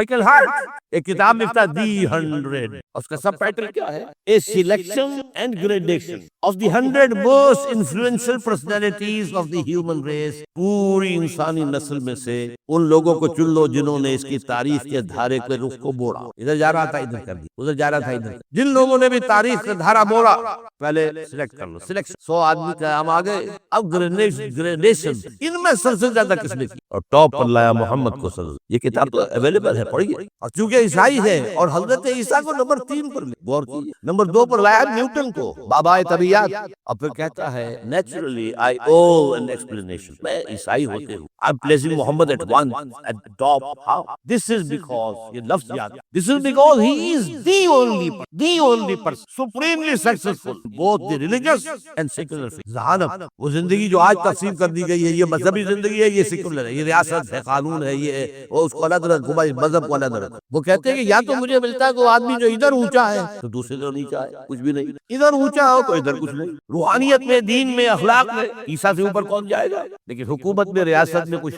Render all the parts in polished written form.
Michael Hart ایک کتاب لکھتا ہے دی 100، اس کا سب ٹائٹل کیا ہے؟ A selection and gradation of the 100 most influential personalities of the human race. پوری انسانی نسل میں سے ان لوگوں کو چن لو جنہوں نے اس کی تاریخ کے دھارے کے رخ کو موڑا، ادھر جا رہا تھا ادھر کر دیا، ادھر جا رہا تھا ادھر، جن لوگوں نے بھی تاریخ کا دھارا موڑا پہلے سلیکٹ کر لو۔ سلیکشن 100 آدمی کا ہم آگے، اب گریڈیشن ان میں سب سے زیادہ کس نے کی اور ٹاپ پر لایا محمد کو صلی اللہ۔ یہ کتاب تو اویلیبل ہے، پڑھیے۔ اور چونکہ عیسائی ہے اور حضرت عیسیٰ کو نمبر 3 پر غور کیجیے، نمبر 2 پر لایا نیوٹن کو، بابائے طبیعیات، اور پھر کہتا ہے naturally I owe an explanation, میں عیسائی ہوتے ہوں I am placing Muhammad at one at top. How? This is because, یہ لفظ یاد، this is because he is the only person supremely successful both the religious and secular field. ذہانت، وہ زندگی جو آج تقسیم کر دی گئی ہے، یہ مذہبی زندگی ہے، یہ سیکولر ہے، یہ ریاست ہے، قانون ہے، یہ ہے، وہ اس کو الگ رکھ، مذہب کو الگ رکھ۔ وہ کہتے ہیں کہ یا تو مجھے ملتا ہے کہ وہ آدمی جو ادھر اونچا ہے تو دوسرے طرف نیچا ہے، کچھ بھی نہیں، ادھر اونچا ہو تو ادھر کچھ نہیں۔ روحانیت میں، دین میں، اخلاق میں عیسیٰ سے اوپر کون جائے گا؟ لیکن حکومت میں، ریاست میں کوئی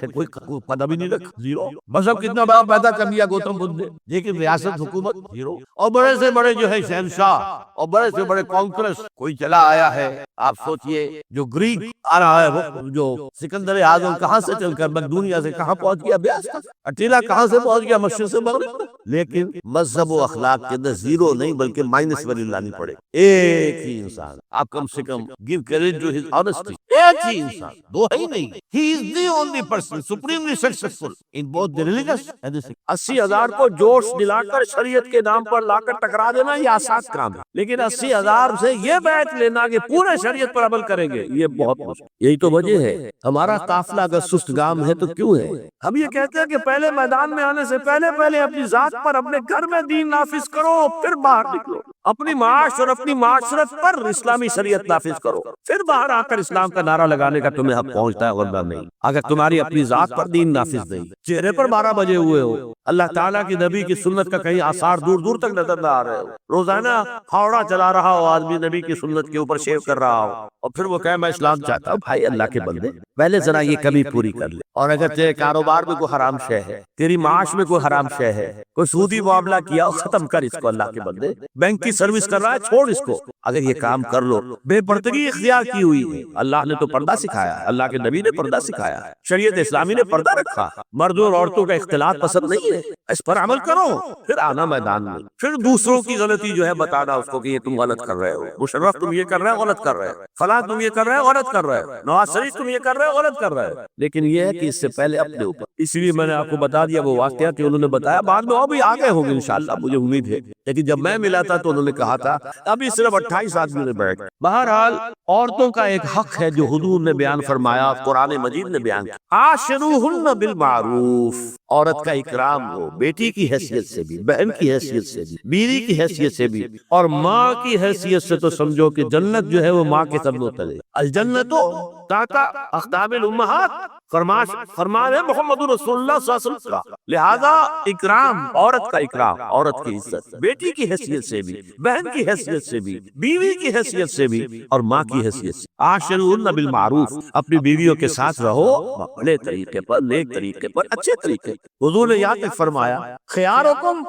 قدم ہی نہیں رکھ، زیرو۔ مذہب کتنا بڑا پیدا کر لیا گوتم بدھ نے، لیکن ریاست، حکومت زیرو۔ اور بڑے سے بڑے جو ہے شہنشاہ اور بڑے سے بڑے کانکرس کوئی چلا آیا ہے۔ آپ سوچئے جو گریک آ رہا ہے، جو سکندر اعظم کہاں سے چل کر مقدونیہ سے کہاں پہنچ گیا، بیاس تک، اٹیلا کہاں سے پہنچ گیا، مشرق سے مغرب، لیکن مذہب و اخلاق کے اندر زیرو نہیں بلکہ مائنس ویلیو لانی پڑے۔ ایک ہی انسان، آپ کم سے کم give credit to his honesty، ایک ہی انسان، دو ہی نہیں، he is the only person supremely successful in both the religious and the secular۔ 80,000 کو جوش دلا کر شریعت کے نام پر لا کر ٹکرا دینا یہ آسان کام ہے، لیکن 80,000 سے یہ بیعت لینا کہ پورے شریعت پر عمل کریں گے، یہ بہت مشکل۔ یہی تو وجہ ہے ہمارا قافلہ اگر سست گام ہے تو کیوں ہے؟ ہم یہ کہتے ہیں کہ پہلے میدان میں آنے سے پہلے اپنی ذات پر، اپنے گھر میں دین نافذ کرو، پھر باہر نکلو، اپنی معاش اور اپنی معاشرت پر اسلامی شریعت نافذ کرو، پھر باہر آ کر اسلام کا نعرہ لگانے کا تمہیں حق پہنچتا ہے، ورنہ نہیں۔ اگر تمہاری اپنی ذات پر دین نافذ نہیں، چہرے پر 12 بجے ہوئے ہو، اللہ تعالیٰ کی نبی کی سنت کا کہیں آثار دور دور تک نظر نہ آ رہے ہو، روزانہ پھاوڑا چلا رہا ہو آدمی نبی کی سنت کے اوپر شیو کر رہا ہو، اور پھر وہ کہے میں اسلام چاہتا ہوں، بھائی اللہ کے بندے پہلے ذرا یہ کمی پوری کر لے۔ اور اگر تیرے کاروبار میں کوئی حرام شے ہے، تیری معاش میں کوئی حرام شے ہے، کوئی سودی معاملہ کیا، ختم کر اس کو، اللہ کے بندے بینک کی سروس کر رہا ہے، چھوڑ اس کو۔ اگر یہ کام کر لو، بے پردگی اختیار کی ہوئی ہے، اللہ نے تو پردہ سکھایا ہے، اللہ کے نبی نے پردہ سکھایا ہے، شریعت اسلامی نے پردہ رکھا، مردوں اور عورتوں کا اختلاط پسند نہیں ہے، اس پر عمل کرو، پھر آنا میدان میں، پھر دوسروں کی غلطی جو ہے بتانا اس کو کہ یہ تم غلط کر رہے ہو، مشرف تم یہ کر رہے ہو، غلط کر رہے ہو، فلاں تم یہ کر رہے ہو، غلط کر رہے ہو، نواز شریف تم یہ کر رہے ہو، غلط کر رہے ہو۔ لیکن یہ ہے کہ اس سے پہلے اپنے اوپر، اس لیے میں نے آپ کو بتا دیا وہ واقعہ کہ انہوں نے بتایا، بعد میں اور بھی آگے ہوں گے انشاءاللہ، مجھے امید ہے، لیکن جب میں ملا تھا تو انہوں نے کہا تھا ابھی صرف 28 آدمیوں نے بیٹھ۔ بہرحال عورتوں کا ایک حق ہے جو حضور نے بیان فرمایا، قرآن مجید نے بیان کیا، عاشروہن بالمعروف، عورت کا اکرام ہو، بیٹی کی حیثیت سے بھی، بہن کی حیثیت سے بھی، بیوی کی حیثیت سے بھی، اور ماں کی حیثیت سے تو سمجھو کہ جنت جو ہے وہ ماں کے قدموں تلے، الجنت تحت اقدام الامہات، فرمان ہے محمد رسول اللہ صلی اللہ علیہ وسلم کا۔ لہذا اکرام، عورت کا اکرام، عورت کی عزت، بیٹی کی حیثیت سے بھی، بہن کی حیثیت سے بھی، بیوی کی حیثیت سے بھی، اور ماں کی حیثیت سے۔ عاشروہن بالمعروف، اپنی بیویوں کے ساتھ رہو بھلے طریقے پر، نیک طریقے پر، اچھے طریقے۔ حضور نے یہاں تک فرمایا خیارکم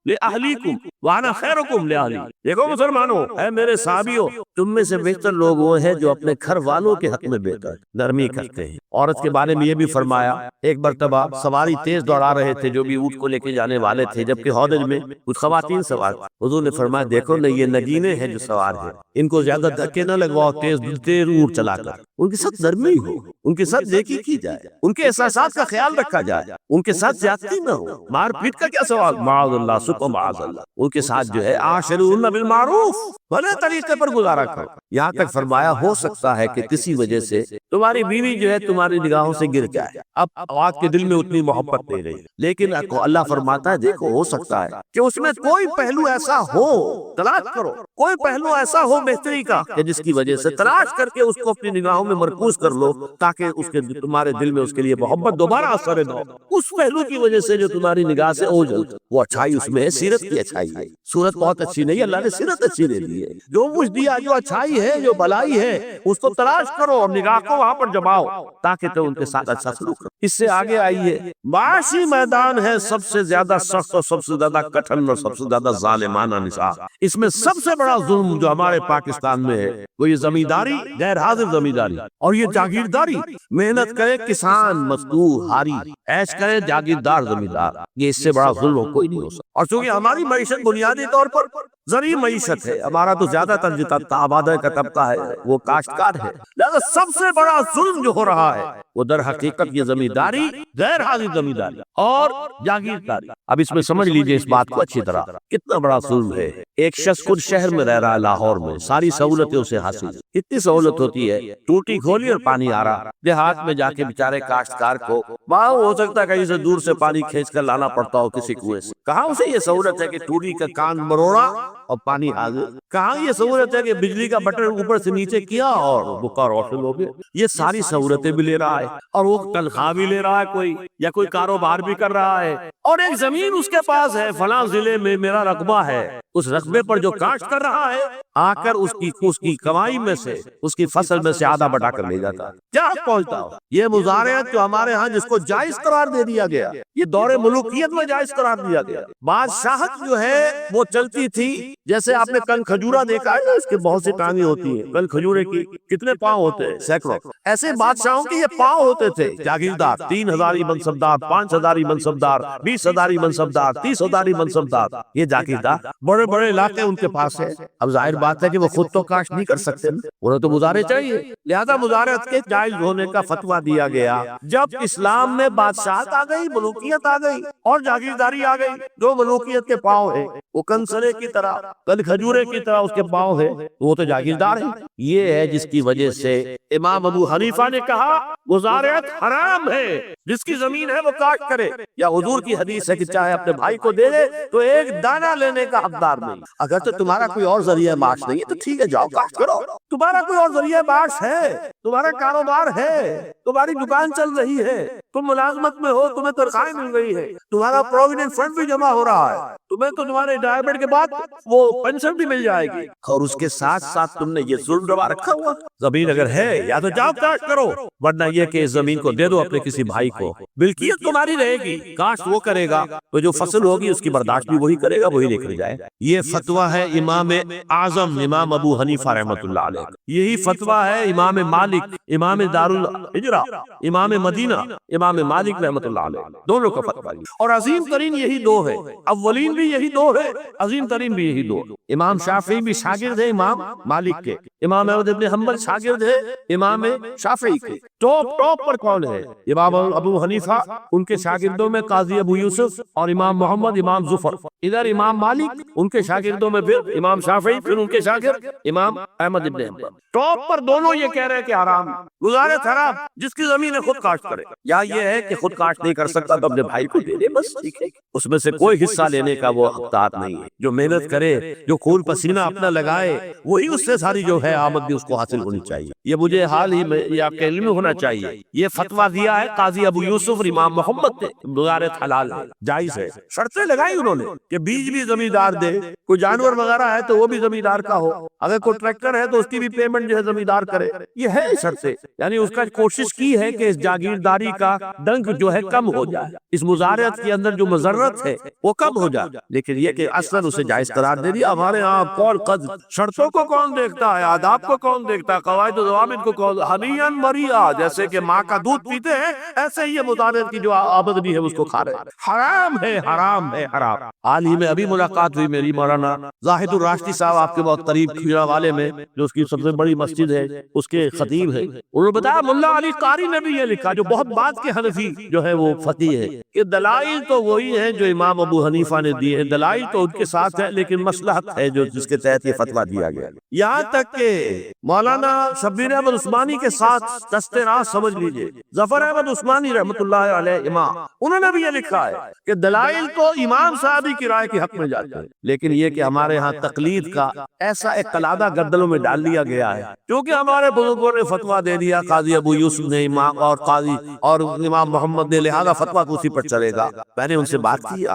لأہلیکم وانا خیرکم لأہلی۔ دیکھو مسلمانوں، اے میرے صحابیوں، تم میں سے بہتر لوگ وہ ہیں جو اپنے گھر والوں کے حق میں بہتر نرمی کرتے ہیں۔ عورت کے بارے میں یہ بھی فرمایا، ایک مرتبہ سواری تیز دوڑا رہے تھے جو بھی اونٹ کو لے کے جانے والے تھے، جبکہ ہودج میں کچھ خواتین سوار۔ حضور نے فرمایا دیکھو نہ، یہ نگینے ہیں جو سوار ہیں، ان کو زیادہ دھکے نہ لگواؤ تیز اونٹ چلا کر، ان کے ساتھ نرمی ہو، ان کے ساتھ نیکی کی جائے، ان کے احساسات کا خیال رکھا جائے، ان کے ساتھ زیادتی نہ ہو، مار پیٹ کا کیا سوال، معاذ اللہ سکو معاذ اللہ۔ ان کے ساتھ جو ہے عاشروہن بالمعروف، بھلے طریقے پر گزارا کرو۔ یہاں تک فرمایا ہو سکتا ہے کہ کسی وجہ سے تمہاری بیوی جو ہے تمہاری نگاہوں سے گر جائے، اب آپ کے دل میں اتنی محبت نہیں رہی، لیکن اللہ فرماتا ہے دیکھو ہو سکتا ہے کہ اس میں کوئی پہلو ایسا ہو، تلاش کرو، کوئی پہلو ایسا ہو بہتری کا کہ جس کی وجہ سے تلاش کر کے اس کو اپنی نگاہوں میں مرکوز کر لو، تاکہ اس کے تمہارے دل میں اس کے لیے محبت دوبارہ اثر نہ ہو۔ اس پہلو کی وجہ سے جو تمہاری نگاہ سے اوجھل، وہ اچھائی اس میں ہے، سیرت کی اچھائی ہے، چاہیے. صورت بہت اچھی نہیں، اللہ نے سیرت اچھی دے دی ہے. جو کچھ دیا، جو اچھائی ہے، جو بلائی ہے، اس کو تلاش کرو اور نگاہ کو وہاں پر جماؤ تاکہ تم ان کے ساتھ اچھا سلوک کرو. اس سے آگے آئیے، معاشی میدان ہے سب سے زیادہ سخت اور سب سے زیادہ کٹھن اور سب سے زیادہ ظالمانہ نظام. اس میں سب سے بڑا ظلم جو ہمارے پاکستان میں ہے وہ یہ زمینداری، غیر حاضر زمینداری اور یہ جاگیرداری. محنت کرے کسان مزدور ہاری، عیش کرے جاگیردار زمیندار. یہ اس سے بڑا ظلم کوئی نہیں ہو سکتا. اور چونکہ ہماری معیشت بنیادی طور پر زرعی معیشت ہے، ہمارا تو زیادہ تر جتنا آبادی کا طبقہ ہے وہ کاشتکار ہے، لہذا سب سے بڑا ظلم جو ہو رہا ہے وہ در حقیقت یہ زمینداری، غیر حاضر زمینداری اور جاگیرداری. اب اس میں سمجھ لیجئے اس بات کو اچھی طرح، کتنا بڑا ظلم ہے. ایک شخص خود شہر میں رہ رہا ہے، لاہور میں، ساری سہولتیں اسے حاصل، اتنی سہولت ہوتی ہے، ٹوٹی کھولی اور پانی آ رہا. دیہات میں جا کے بیچارے کاشتکار کو وہاں ہو سکتا ہے کہیں سے دور سے پانی کھینچ کر لانا پڑتا ہو کسی کنویں سے. کہاں اسے یہ سہولت ہے کہ ٹوٹی کا کان مروڑا اور پانی حاضر؟ کہاں یہ سہولت ہے کہ بجلی کا بٹن اوپر سے نیچے کیا اور بکا روشن ہو گیا؟ یہ ساری سہولتیں بھی لے رہا ہے اور وہ تنخواہ بھی لے رہا ہے کوئی، یا کوئی کاروبار بھی کر رہا ہے، اور ایک زمین اس کے پاس ہے، فلاں ضلع میں میرا رقبہ ہے. اس رقبے پر جو کاشت کر رہا ہے آ کر اس کی کمائی میں سے، اس کی فصل میں سے آدھا بٹا کر لے جاتا ہے. جہاں پہنچتا ہو یہ مزارعت جو ہمارے ہاں جس کو جائز قرار دے دیا گیا، یہ دور ملوکیت میں جائز قرار دیا گیا. بادشاہت جو ہے وہ چلتی تھی، جیسے آپ نے کل کھجورا دیکھا ہے، اس کے بہت سی ٹانگیں ہوتی ہیں. کل کھجورے کی کتنے پاؤں ہوتے ہیں؟ سینکڑوں. ایسے بادشاہوں کے یہ پاؤں ہوتے تھے. جاگیردار 3000 منصبدار، 5000 منصبدار، 20000 منصبدار، 30000 منصبدار، یہ جاگیردار بڑے بڑے علاقے ان کے پاس ہے. اب ظاہر بات ہے کہ وہ خود تو کاشت نہیں کر سکتے، انہیں تو مزارع چاہیے، لہذا مزارعت کے جائز ہونے کا فتویٰ دیا گیا. جب اسلام میں بادشاہت آ گئی، ملوکیت آ گئی اور جاگیرداری آ گئی، جو ملوکیت کے پاؤں ہے وہ کنسرے کی طرح، کل کھجورے کی طرح اس کے پاؤں ہے، وہ تو جاگیردار ہے. یہ ہے جس کی وجہ سے امام ابو حنیفہ نے کہا مزارعت حرام ہے، جس کی زمین ہے وہ کاشت کرے. یا حضور کی حدیث ہے کہ چاہے اپنے بھائی کو دے دے تو ایک دانہ لینے کا حقدار نہیں. اگر تو تمہارا کوئی اور ذریعہ معاش نہیں ہے تو ٹھیک ہے، جاؤ کاشت کرو. تمہارا کوئی اور ذریعہ معاش ہے، تمہارا کاروبار ہے، تمہاری دکان چل رہی ہے، تم ملازمت میں ہو، تمہیں تنخواہیں مل گئی ہے، تمہارا پروویڈنٹ فنڈ بھی جمع ہو رہا ہے، تمہیں تو تمہارے ریٹائرمنٹ کے بعد وہ پینشن بھی مل جائے گی، اور اس کے ساتھ ساتھ تم نے یہ ظلم روا رکھا ہوا. زمین اگر ہے یا تو جاؤ کاشت کرو، ورنہ یہ کہ اس زمین کو دے دو اپنے کسی بھائی کو. ملکیت تمہاری رہے گی، کاشت وہ کرے گا تو جو فصل ہوگی اس کی برداشت بھی وہی کرے گا، وہی لے کر جائے. یہ فتویٰ ہے امام اعظم امام ابو حنیفہ رحمۃ اللہ علیہ. یہی فتویٰ ہے امام مالک، امام دار الہجرہ، امام مدینہ، امام مالک رحمۃ اللہ علیہ، دونوں کا فتویٰ. اور عظیم ترین یہی دو ہے، اولین بھی یہی دو ہے، عظیم ترین بھی یہی دو. امام شافعی بھی شاگرد ہے امام مالک کے، امام احمد بن حنبل شاگرد ہے امام شافعی کے. ٹاپ پر کون ہے؟ امام ابو حنیفہ، ان کے شاگردوں میں قاضی ابو یوسف اور امام محمد امام ظفر. ادھر امام مالک، ان کے شاگردوں میں پھر امام شافعی، پھر ان کے شاگرد امام احمد بن حنبل. ٹاپ پر دونوں یہ کہہ رہے ہیں کہ حرام، مزارعت حرام، جس کی زمین ہے خود کاشت کرے. یا یہ ہے کہ خود کاشت نہیں کر سکتا تو اپنے بھائی کو دے دے، بس ٹھیک ہے، اس میں سے کوئی حصہ لینے کا وہ اختیار نہیں ہے. جو محنت کرے، جو خون پسینہ اپنا لگائے، وہی اس سے ساری جو ہے آمد بھی اس کو حاصل ہونی چاہیے. یہ مجھے حال ہی میں یہ آپ کے علم میں ہونا چاہیے، یہ فتویٰ دیا ہے قاضی ابو یوسف اور امام محمد نے، مزارعت حلال ہے، جائز ہے. شرطیں لگائی انہوں نے کہ بیج بھی زمیندار دے، کوئی جانور وغیرہ ہے تو وہ بھی زمیندار کا ہو، اگر کوئی ٹریکٹر ہے تو اس کی بھی پیمنٹ جو ہے زمیندار کرے. یہ ہے شرطیں، یعنی اس کا کوشش کی ہے کہ اس جاگیرداری کا ڈنک جو ہے کم ہو جائے، اس مزارعت کے اندر جو مضرت ہے وہ کم ہو جائے. لیکن یہ کہ اصلاً اسے جائز قرار دے دیا. ہمارے ہاں قول قد، شرطوں کو کون دیکھتا ہے، آداب کو کون دیکھتا ہے، قواعد و ضوابط کو کون، ہنیئن مریا، جیسے کہ ماں کا دودھ پیتے ہیں ایسے ہی یہ مزارعت کی جو آمدنی ہے اس کو کھا رہے ہیں. حرام ہے، حرام ہے، حرام. حال ہی میں ابھی ملاقات ہوئی میری مولانا زاہد الراشدی صاحب، آپ کے بہت قریب کھیرا والے میں، جو اس کی سب سے بڑی مسجد ہے، اس کے خطیب ہے. انہوں نے بتایا ملا علی قاری نے بھی یہ لکھا، جو بہت بعد کے حنفی جو ہے وہ فقیہ ہے، کہ دلائل تو وہی ہیں جو امام ابو حنیفہ نے دیے ہیں، دلائل تو ان کے ساتھ ہے، لیکن مصلحت ہے جو جس کے تحت یہ فتویٰ دیا گیا. یہاں تک کہ مولانا شبیر احمد عثمانی کے ساتھ دستے راہ سمجھ لیجئے، ظفر احمد عثمانی رحمۃ اللہ علیہ امام، انہوں نے بھی یہ لکھا ہے کہ دلائل تو امام صاحبی کی رائے کے حق میں جاتے ہیں، لیکن یہ کہ ہمارے ہاں تقلید کا ایسا ایک قلادہ گردنوں میں ڈال دیا گیا ہے، کیونکہ ہمارے بزرگوں نے فتویٰ دے دیا، قاضی ابو یوسف نے امام اور قاضی اور امام محمد نے، لہذا فتویٰ کو اسی پر چلے گا۔ میں نے ان سے بات کی،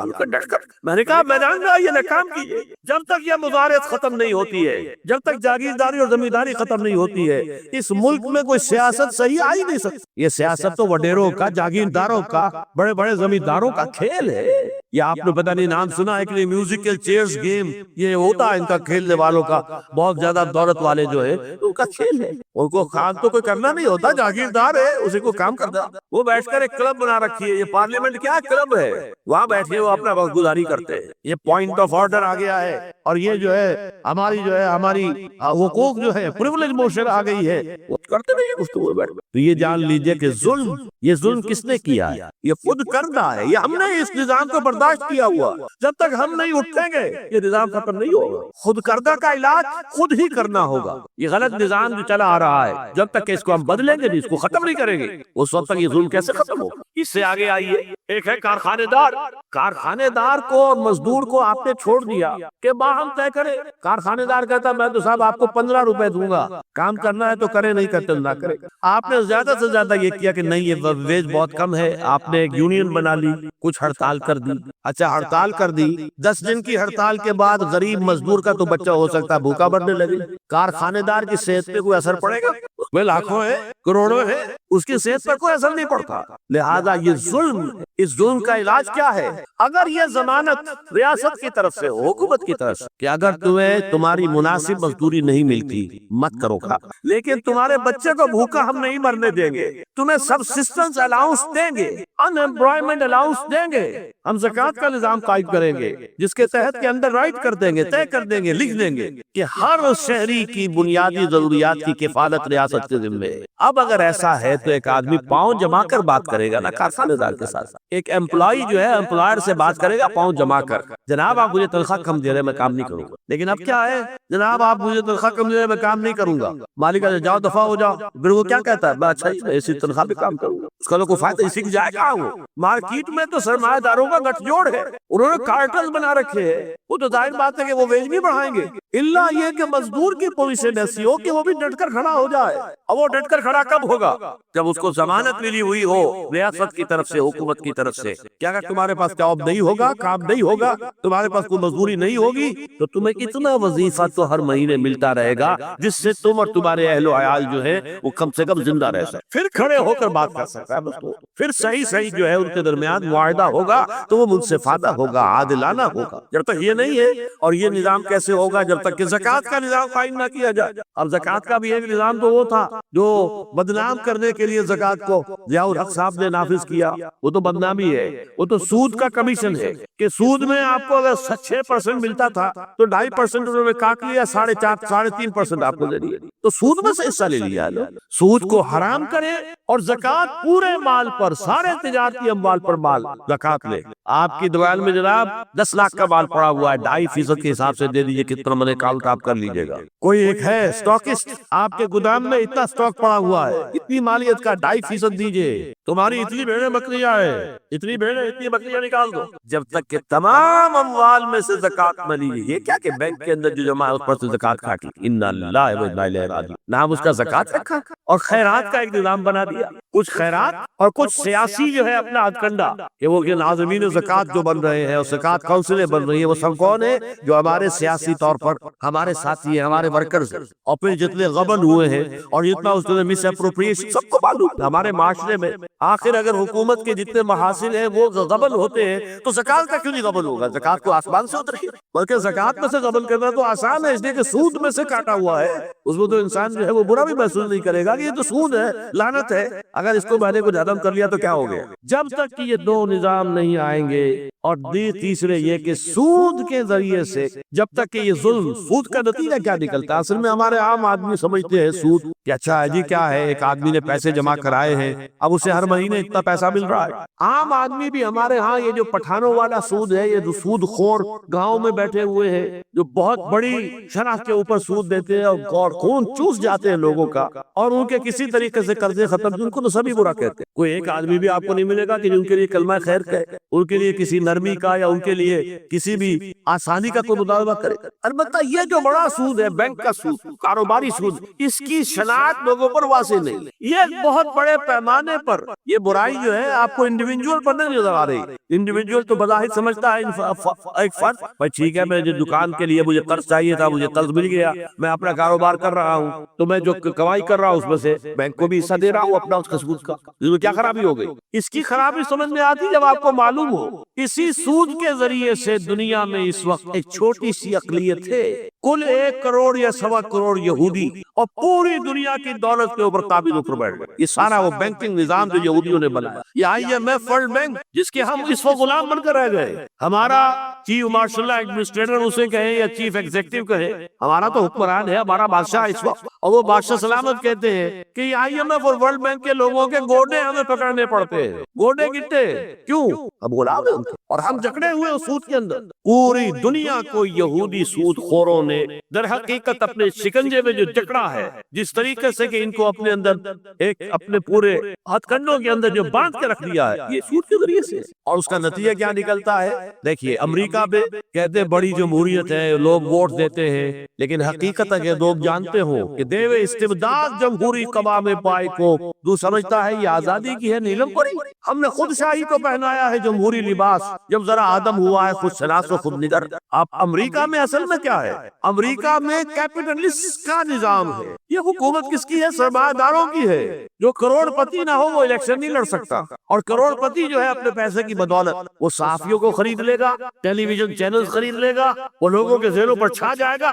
میں نے کہا میدان میں آئیے، کام کیجیے، جب تک یہ مظاہرت ختم نہیں ہوتی ہے، جب تک جاگیرداری اور زمینداری ختم نہیں ہوتی ہے، اس ملک میں کوئی سیاست صحیح آ ہی نہیں سکتی۔ یہ سیاست تو وڈیروں کا، جاگیرداروں کا، بڑے بڑے زمینداروں کا کھیل ہے۔ یہ آپ نے پتہ نہیں نام سنا ہے کہ میوزیکل چیئرز گیم، یہ ہوتا ہے ان کا کھیلنے والوں کا، بہت زیادہ دولت والے جو ہے ان کا کھیل ہے، ان کو کام تو کوئی کرنا نہیں ہوتا، جاگیردار ہے اسی کو کام کرتا، وہ بیٹھ کر ایک کلب بنا رکھی ہے، یہ پارلیمنٹ کیا کلب ہے، وہاں بیٹھے وہ اپنا وقت گزاری کرتے ہیں۔ یہ پوائنٹ آف آرڈر آ گیا ہے، اور یہ جو ہے ہماری حقوق جو ہے پریویلیج موشن آ گئی ہے، وہ کرتے نہیں ہیں گفتگو بیٹھ کر۔ تو یہ جان لیجئے کہ یہ ظلم کس نے کیا ہے؟ یہ خود کردہ ہے، یہ ہم نے اس نظام کو برداشت کیا ہوا، جب تک ہم نہیں اٹھیں گے یہ نظام ختم نہیں ہوگا۔ خود کردہ کا علاج خود ہی کرنا ہوگا۔ یہ غلط نظام جو چلا آ رہا ہے، جب تک کہ اس کو ہم بدلیں گے نہیں، اس کو ختم نہیں کریں گے، اس وقت تک یہ ظلم کیسے ختم ہوگا؟ اس سے آگے آئیے، ایک ہے کارخانے دار کو اور مزدور کو آپ نے چھوڑ دیا کہ باہم طے کرے۔ کارخانے دار کہتا میں تو صاحب آپ کو 15 روپے دوں گا، کام کرنا ہے تو کرے، نہیں کرتے نہ کرے۔ آپ نے زیادہ سے زیادہ یہ کیا کہ نہیں، یہ ویج بہت کم ہے، آپ نے ایک یونین بنا لی، کچھ ہڑتال کر دی۔ اچھا ہڑتال کر دی، 10 دن کی ہڑتال کے بعد غریب مزدور کا تو بچہ ہو سکتا ہے بھوکا مرنے لگے، کارخانے دار کی صحت پہ کوئی اثر پڑے گا؟ وہ لاکھوں ہے، کروڑوں ہے، اس کی صحت پر کوئی اثر نہیں پڑتا۔ لہذا یہ ظلم، اس ظلم کا علاج کیا ہے؟ اگر یہ ضمانت ریاست کی طرف سے، حکومت کی طرف سے، کہ اگر تمہاری مناسب مزدوری نہیں ملتی مت کرو کھا، لیکن تمہارے بچے کو بھوکا ہم نہیں مرنے دیں گے، تمہیں سبسسٹنس الاؤنس دیں گے، ان ایمپلائمنٹ الاؤنس دیں گے، ہم زکوٰۃ کا نظام قائم کریں گے، جس کے تحت کے اندر رائٹ کر دیں گے، طے کر دیں گے، لکھ دیں گے کہ ہر شہری کی بنیادی ضروریات کی کفالت ریاست کے ذمے ہے۔ اب اگر ایسا ہے تو ایک آدمی پاؤں جما کر بات کرے گا نا کارخانے دار کے ساتھ، ایک امپلائی جو ہے امپلائر سے بات کرے گا پاؤں جما کر، جناب آپ مجھے تنخواہ کم دے رہے میں کام نہیں کروں گا۔ لیکن اب کیا ہے، جناب آپ مجھے تنخواہ کم دے رہے میں کام نہیں کروں گا، مالک کہتا ہے جاؤ دفعہ ہو جاؤ، پھر وہ کیا کہتا ہے میں اچھا ہی اسی تنخواہ پہ کام کروں گا، اس کا تو کوئی فائدہ اسی کی جائے گا۔ وہ مارکیٹ میں تو سرمایہ داروں کا گٹھ جوڑ ہے، انہوں نے کارٹلز بنا رکھے ہیں، وہ تو ظاہر بات ہے کہ وہ ویج نہیں بڑھائیں گے، الا یہ کہ مزدور کی پوزیشن ایسی ہو کہ وہ بھی ڈٹ کر کھڑا ہو جائے۔ اب وہ ڈٹ کر کھڑا کب ہوگا؟ جب اس کو ضمانت ملی ہوئی ہو ریاست کی طرف سے، حکومت کی طرف سے، کہ اگر تمہارے پاس جاب نہیں ہوگا، کام نہیں ہوگا، تمہارے پاس کوئی مزدوری نہیں ہوگی، تو تمہیں اتنا وظیفہ تو ہر مہینے ملتا رہے گا جس سے تم اور تمہارے اہل و عیال جو ہے وہ کم سے کم زندہ رہ سکتے، پھر کھڑے ہو کر بات کر سکتا ہے، پھر صحیح جو ہے ان کے درمیان معاہدہ ہوگا تو وہ منصفانہ ہوگا، عادلانہ ہوگا۔ جب تک یہ نہیں ہے، اور یہ نظام کیسے ہوگا جب تک کہ زکوٰۃ کا نظام قائم نہ کیا جائے۔ اب زکوٰۃ کا بھی ایک نظام تو وہ تھا جو بدنام کرنے کے لیے زکوٰۃ کو ضیاء الحق صاحب نے نافذ کیا، وہ تو بدنامی ہے، وہ تو سود کا کمیشن ہے، کہ سود میں آپ کو اگر 6% ملتا تھا تو 2.5% انہوں نے کاٹ لیا، 4.5 3% آپ کو دے دیا، تو سود میں سے حصہ لے لیا۔ سود کو حرام کرے اور زکوٰۃ پورے مال پر، سارے تجارتی اموال پر مال زکوٰۃ لے۔ آپ کی دوال میں جناب 10 لاکھ کا مال پڑا ہوا ہے، 2.5% کے حساب سے دے دیجئے، کتنا میں نے کاؤنٹ آپ کر لیجئے گا۔ کوئی ایک ہے اسٹاکسٹ، آپ کے گودام میں اتنا اسٹاک پڑا ہوا ہے، اتنی مالیت کا 2.5% دیجئے، تمہاری اتنی بھیڑیں بکریاں ہیں، اتنی بھیڑیں اتنی بکریاں نکال دو، جب تک کہ تمام اموال میں سے زکوٰۃ نہ لیجئے۔ یہ کیا کہ بینک کے اندر جو جمع ہے اس پر سے زکوٰۃ کاٹی، ان اللہ و انا الیہ راجعون، نام اس کا زکوٰۃ رکھا، اور خیرات کا ایک نظام بنا دیا، کچھ خیرات اور کچھ سیاسی جو ہے اپنا ہتھکنڈا، کہ وہ ناظمین زکوٰۃ جو بن رہے ہیں اور زکوٰۃ کونسلیں بن رہی ہیں، وہ سب کون ہیں؟ جو ہمارے سیاسی طور پر ہمارے ساتھی ہیں، ہمارے ورکرز ہیں، اور پھر جتنے غبن ہوئے ہیں اور جتنا اس نے مس اپروپریشن، سب کو معلوم ہمارے معاشرے میں آخر اگر حکومت کے جتنے محاصل ہیں وہ غبن ہوتے ہیں تو زکوٰۃ کا کیوں نہیں غبن ہوگا؟ زکوٰۃ کو آسمان سے اتری، بلکہ زکوٰۃ میں سے غبن کرنا تو آسان ہے، اس لیے کہ سود میں سے کاٹا ہوا ہے، اس میں تو انسان جو ہے وہ برا بھی محسوس نہیں کرے گا کہ یہ تو سود ہے، لعنت ہے، اگر اس کو میں نے کچھ ختم کر لیا تو کیا ہو گیا؟ جب تک کہ یہ دو نظام نہیں آئیں گے، اور تیسرے یہ کہ سود کے ذریعے سے جب تک کہ یہ ظلم، سود کا نتیجہ کیا نکلتا ہے؟ اصل میں ہمارے عام آدمی سمجھتے ہیں سود کہ اچھا ہے جی، کیا ہے، ایک آدمی نے پیسے جمع کرائے ہیں، اب اسے ہر مہینے اتنا پیسہ مل رہا ہے۔ عام آدمی بھی ہمارے ہاں یہ جو پٹھانوں والا سود ہے، یہ جو سود خور گاؤں میں بیٹھے ہوئے ہیں جو بہت بڑی شرح کے اوپر سود دیتے ہیں اور خون چوس جاتے ہیں لوگوں کا، اور ان کے کسی طریقے سے قرضے ختم، ان کو تو سبھی برا کہتے ہیں۔ کوئی ایک آدمی بھی آپ کو نہیں ملے گا کہ ان کے لیے کلمہ خیر کہے، ان کے لیے کسی نرمی نرمی کا یا ان کے لیے کسی بھی آسانی کا کوئی مطالبہ کرے. البتہ یہ جو بڑا سود ہے، بینک کا سود، کاروباری سود، اس کی شناخت لوگوں پر واضح نہیں. یہ بہت بڑے پیمانے پر یہ برائی جو ہے آپ کو انڈیویجول پر نہیں نظر آ رہی. انڈیویجول تو بظاہر سمجھتا ہے ایک فرد، بھائی ٹھیک ہے میں جو دکان کے لیے مجھے قرض چاہیے تھا، مجھے قرض مل گیا، میں اپنا کاروبار کر رہا ہوں، تو میں جو کمائی کر رہا ہوں اس میں سے بینک کو بھی حصہ دے رہا ہوں اپنا اس کا سود کا. اس میں کیا خرابی ہو گئی؟ اس کی خرابی سمجھ میں آتی جب آپ کو معلوم ہو اسی سود کے ذریعے سے دنیا میں اس وقت ایک چھوٹی سی اقلیت ہے، کل 1 کروڑ یا 1.25 کروڑ یہودی، اور پوری دنیا کی دولت کے اوپر قابض ہو کر بیٹھ گئے. یہ سارا وہ بینکنگ نظام جو یہودیوں نے بنایا، یہ IMF ورلڈ بینک جس کے ہم اس وقت غلام بن کر رہ گئے. ہمارا چیف مارشل ایڈمنسٹریٹر اسے کہے یا چیف ایگزیکٹو کہے، ہمارا تو حکمران ہے، ہمارا بادشاہ اس وقت، اور وہ بادشاہ سلامت کہتے ہیں کہ IMF اور ورلڈ بینک کے لوگوں کے گوڈے ہمیں پکڑنے پڑتے ہیں. گوڈے گٹے کیوں؟ اب غلام ہیں ان کے، اور ہم جکڑے ہوئے اس سود کے اندر. پوری دنیا کو یہودی سود خوروں نے در حقیقت اپنے شکنجے میں جو جکڑا ہے، جس طریقے سے کہ ان کو اپنے اندر ایک اپنے پورے ہتھ کنڈوں کے اندر جو باندھ کے رکھ دیا ہے، یہ سود کے ذریعے سے. اور اس کا نتیجہ کیا نکلتا ہے؟ دیکھیے امریکہ میں کہتے ہیں بڑی جمہوریت ہے، لوگ ووٹ دیتے ہیں، لیکن حقیقت ہے کہ لوگ جانتے ہوں کہ دیوے استبداد جمہوری قوام پائے کو جو سمجھتا ہے یہ آزادی کی ہے نیلم پری. ہم نے خود شاہی کو پہنایا ہے جمہوری لباس، جب ذرا آدم ہوا ہے خود شناس و خود نگر. اب امریکہ میں اصل میں کیا ہے؟ امریکہ میں کیپٹلسٹ کا نظام ہے. یہ حکومت کس کی ہے؟ سرمایہ داروں کی ہے. جو کروڑ پتی نہ ہو وہ الیکشن نہیں لڑ سکتا، اور کروڑ پتی جو ہے اپنے پیسے کی بدولت وہ صحافیوں کو خرید لے گا، ٹیلی ویژن چینل خرید لے گا، وہ لوگوں کے ذہنوں پر چھا جائے گا.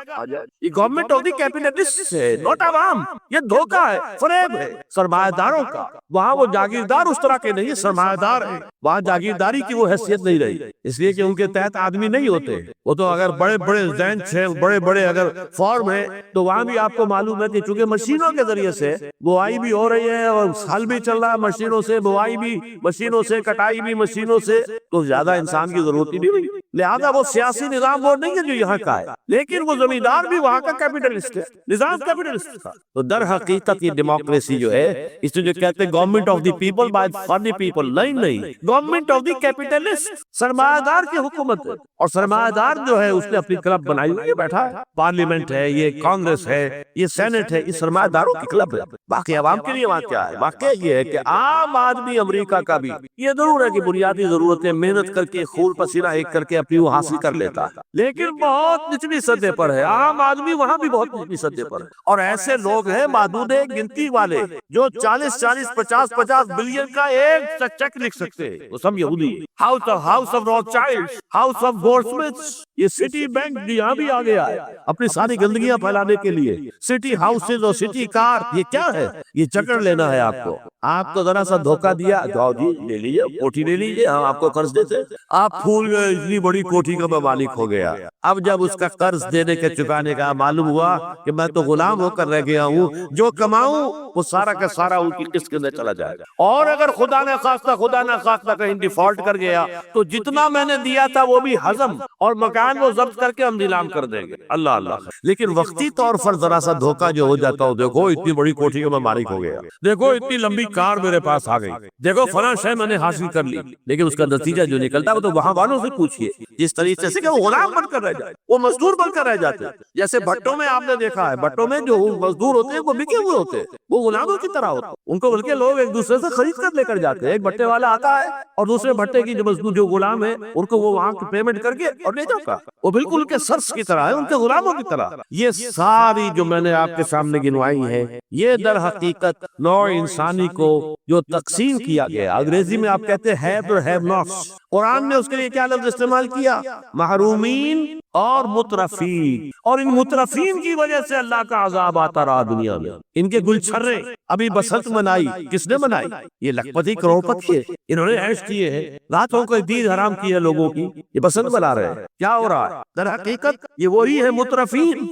یہ گورنمنٹ آف دی کیپٹلسٹ ہے، نوٹ عوام. یہ دھوکہ ہے، فریب ہے سرمایہ داروں کا. وہاں وہ جاگیردار اس طرح کے نہیں، سرمایہ دار ہے. وہاں جاگیرداری کی وہ حیثیت نہیں رہی، اس لیے کہ ان کے تحت آدمی نہیں ہوتے. وہ تو اگر بڑے بڑے بینچ ہیں، بڑے بڑے اگر فارم ہیں، تو وہاں بھی آپ کو معلوم ہے کہ چونکہ مشینوں کے ذریعے سے بوائی بھی ہو رہی ہے اور ہل بھی چل رہا ہے مشینوں سے، بوائی بھی مشینوں سے، کٹائی بھی مشینوں سے، تو زیادہ انسان کی ضرورت ہی نہیں رہی. لہذا وہ سیاسی نظام وہ نہیں ہے جو یہاں کا ہے، لیکن وہ زمیندار بھی وہاں کا کیپٹلسٹ ہے، نظام کیپٹلسٹ کا. تو در حقیقت یہ ڈیموکریسی جو ہے، اس میں جو کہتے ہیں government of the people by for the people, نہیں، گورنمنٹ آف دی کیپٹلسٹ، سرمایہ دار کی حکومت ہے. اور سرمایہ دار جو ہے اس نے اپنی کلب بنائی ہوئی ہے، بیٹھا ہے، پارلیمنٹ ہے، یہ کانگریس ہے، یہ سینٹ ہے، یہ سرمایہ داروں کی کلب ہے. باقی عوام کے لیے وہاں کیا ہے؟ واقعہ یہ ہے کہ عام آدمی امریکہ کا بھی یہ ضرور ہے کہ بنیادی ضرورتیں محنت کر کے خون پسینہ ایک کر کے اپنی وہ حاصل کر لیتا ہے، لیکن بہت نچلی سطح پر ہے. عام آدمی وہاں بھی بہت نچلی سطح پر ہے. اور ایسے لوگ ہیں معدود گنتی والے جو 40 50 بلین کا ایک چیک لکھ سکتے ہیں، وہ سب یہودی. House of Rothschild, house of Goldsmiths, یہ سٹی بینک یہاں بھی آ گیا ہے اپنی ساری گندگیاں پھیلانے کے لیے. سٹی ہاؤسز اور سٹی کار، یہ کیا ہے؟ یہ چکر لینا ہے آپ کو. آپ کو ذرا سا دھوکہ دیا، جاؤ جی لے لیجیے، کوٹھی لے لیجیے، ہم آپ کو قرض دیتے. آپ پھول گئے، اتنی بڑی کوٹھی کا میں مالک ہو گیا. اب جب اس کا قرض دینے کے چکانے کا معلوم ہوا کہ میں تو غلام ہو کر رہ گیا ہوں، جو کماؤں وہ سارا کا سارا ان کی قسط کے اندر چلا جائے گا. اور اگر خدا نہ خواستہ کہیں ڈیفالٹ کر گیا تو جتنا میں نے دیا تھا وہ بھی ہضم، اور مکان وہ ضبط کر کے ہم نیلام کر دیں گے. اللہ اللہ. لیکن وقتی طور پر ذرا سا دھوکہ جو ہو جاتا ہو، دیکھو اتنی بڑی کوٹھی کا میں مالک ہو گیا، دیکھو اتنی لمبی کار میرے پاس آ گئی، دیکھو فلاں شے میں نے حاصل کر لی. لیکن اس کا نتیجہ جو نکلتا ہے وہ تو وہاں والوں سے پوچھئے، جس طریقے سے کہ وہ غلام بن کر رہ جائے، وہ مزدور بن کر رہ جاتے. جیسے بھٹوں میں آپ نے دیکھا ہے، بھٹوں میں جو مزدور ہوتے ہیں وہ بکے ہوئے ہوتے ہیں، وہ غلاموں کی طرح ہوتے ہیں. ان کو بلکہ لوگ ایک دوسرے سے خرید کر لے کر جاتے ہیں. ایک بھٹے والا آتا ہے اور دوسرے بھٹے کی جو مزدور جو غلام ہے ان کو وہ وہاں کی پیمنٹ کر کے اور لے جاتا. وہ بالکل ان کے سرس کی طرح ہے، ان کے غلاموں کی طرح. یہ ساری جو میں نے آپ کے سامنے گنوائی ہے، یہ در حقیقت نوع انسانی کو جو تقسیم کیا گیا، انگریزی میں آپ کہتے ہیں ہیو اور ہیو ناٹس. قرآن نے اس کے لیے کیا لفظ استعمال کیا؟ محرومین اور مترفین. اور ان مترفین کی وجہ سے اللہ کا عذاب آتا رہا دنیا میں. ان کے گل چھرے ابھی بسنت منائی، کس نے منائی؟ یہ لکھپتی کروڑپتی ہے، انہوں نے عیش کیے ہیں، راتوں کو دید حرام کی ہے لوگوں کی، یہ بسنت منا رہے ہیں. کیا ہو رہا ہے؟ در حقیقت یہ وہی ہے مترفین.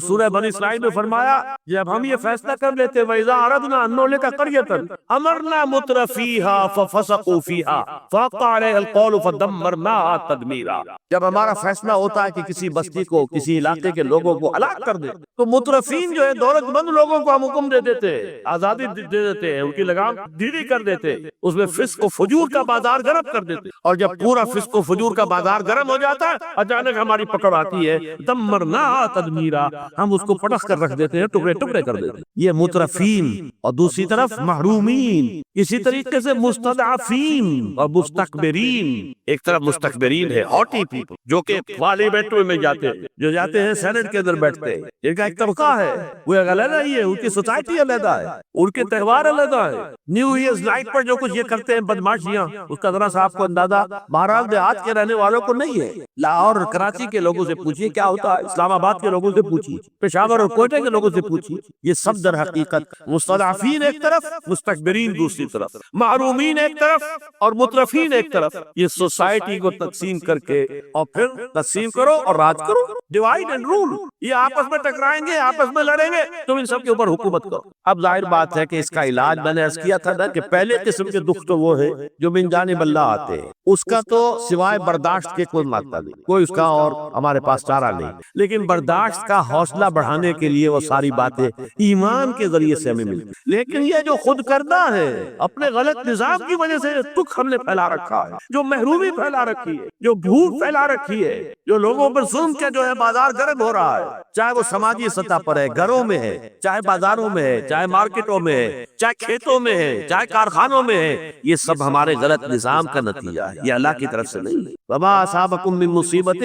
سورہ بنی اسرائیل میں فرمایا جب ہم یہ فیصلہ کر لیتے وَإِذَا أَرَدْنَا أَن نُهْلِكَ قَرْيَةً أَمَرْنَا مُتْرَفِيهَا فَفَسَقُوا فِيهَا فَحَقَّ عَلَيْهَا الْقَوْلُ فَدَمَّرْنَاهَا تَدْمِيرًا. جب ہمارا فیصلہ ہوتا ہے کہ کسی بستی کو، کسی علاقے کے لوگوں کو ہلاک کر دے تو مترفین جو ہے دولت مند لوگوں کو ہم حکم دے دیتے، آزادی دے دیتے، ان کی لگام ڈھیلی کر دیتے، اس میں فسق و فجور کا بازار گرم کر دیتے، اور جب پورا فسق و فجور کا بازار گرم ہو جاتا ہے اچانک ہماری پکڑ آتی ہے، دمرنا تدمیرا، ہم اس کو پٹخ کر رکھ دیتے ہیں، ٹکڑے ٹکڑے کر دیتے ہیں۔ یہ مترفین، اور دوسری طرف محرومین، اسی طریقے سے مستضعفین اور مستکبرین۔ ایک طرف مستکبرین ہے، ہاٹی پیپل، جو کہ پارلیمنٹ میں جاتے ہیں، جو جاتے ہیں سینٹ کے اندر بیٹھتے ہیں، ان کا ایک طبقہ ہے، وہ ایک علیحدہ ہی ہے، ان کی سوسائٹی علیحدہ ہے، ان کے تہوار علیحدہ ہے۔ نیو ایئرز نائٹ پر جو کچھ یہ کرتے ہیں بدماشیاں، اس کا ذرا سا آپ کو اندازہ بہرحال دیہات کے رہنے والوں کو نہیں ہے۔ لاہور اور کراچی کے لوگوں سے پوچھیے کیا ہوتا ہے، اسلام آباد کے لوگوں سے پوچھیے، پشاور اور کوئٹہ کے لوگوں سے پوچھیے، یہ سب در حقیقت مستضعفین ایک طرف، مستکبرین دوسری طرف، محرومین ایک طرف اور مترفین ایک طرف، یہ سوسائٹی کو تقسیم کر کے، اور پھر تقسیم کرو اور راج کرو، ڈیوائیڈ اینڈ رول۔ یہ آپس میں ٹکرائیں گے، آپس میں لڑیں گے، تم ان سب کے اوپر حکومت کرو۔ اب ظاہر بات ہے کہ اس کا علاج میں نے عرض کیا تھا نا کہ پہلے قسم کے دکھ تو وہ ہے جو من جانب اللہ آتے ہیں، اس کا تو سوائے برداشت کے کوئی مادہ نہیں، کوئی اس کا اور ہمارے پاس چارہ نہیں، لیکن برداشت کا حوصلہ بڑھانے کے لیے وہ ساری باتیں ایمان کے ذریعے سے ہمیں ملتی۔ لیکن یہ جو خود کردہ ہے، اپنے غلط نظام کی وجہ سے دکھ ہم نے پھیلا رکھا ہے، جو محرومی پھیلا رکھی ہے، جو بھوک پھیلا رکھی ہے، جو لوگوں پر ظلم کے جو ہے بازار گرم ہو رہا ہے، چاہے وہ سماجی سطح پر ہے، گھروں میں ہے، چاہے بازاروں میں ہے، چاہے مارکیٹوں میں ہے، چاہے کھیتوں میں ہے، چاہے کارخانوں میں ہے، یہ سب ہمارے غلط نظام کا نتیجہ ہے، یہ اللہ کی طرف سے نہیں ہے۔ وما اصابکم من مصیبت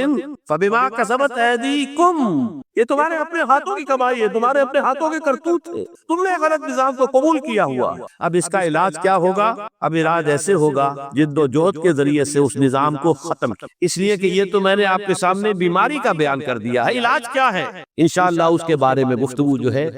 فبما کسبت ایدیکم، یہ تمہارے اپنے ہاتھوں کی کمائی ہے، تمہارے اپنے ہاتھوں کے کرتوت ہے، تم نے غلط نظام کو قبول کیا ہوا۔ اب اس کا علاج کیا ہوگا؟ اب علاج ایسے ہوگا جد و جہد کے ذریعے سے اس نظام کو ختم کیا، اس لیے کہ یہ تو میں نے آپ کے سامنے بیماری کا بیان کر دیا ہے، علاج کیا ہے انشاءاللہ اس کے بارے میں گفتگو جو ہے